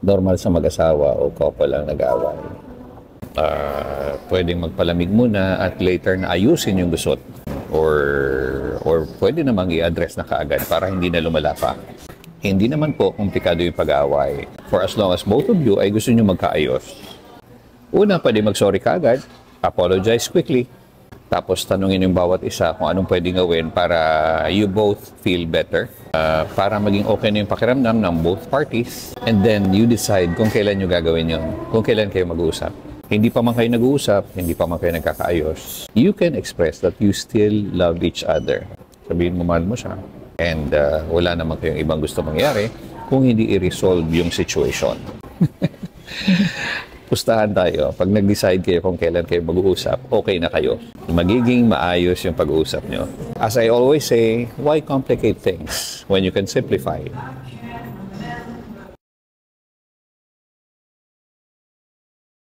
Normal sa mag-asawa o couple lang nag-away. Pwedeng magpalamig muna at later na ayusin yung gusot. Or pwede namang i-address na kaagad para hindi na lumala pa. Hindi naman po komplikado yung pag-aaway. For as long as both of you ay gusto nyo magkaayos. Una, pwede mag-sorry kaagad, apologize quickly, tapos tanungin yung bawat isa kung anong pwede gawin para you both feel better, para maging okay na yung pakiramdam ng both parties. And then you decide kung kailan nyo gagawin yun, kung kailan kayo mag-uusap. Hindi pa man kayo nag-uusap, hindi pa man kayo nagkakaayos, you can express that you still love each other. Sabihin mo, mahal mo siya. And wala naman kayong ibang gusto mangyari kung hindi i-resolve yung situation. Pustahan tayo. Pag nag-decide kayo kung kailan kayo mag-uusap, okay na kayo. Magiging maayos yung pag-uusap nyo. As I always say, why complicate things when you can simplify?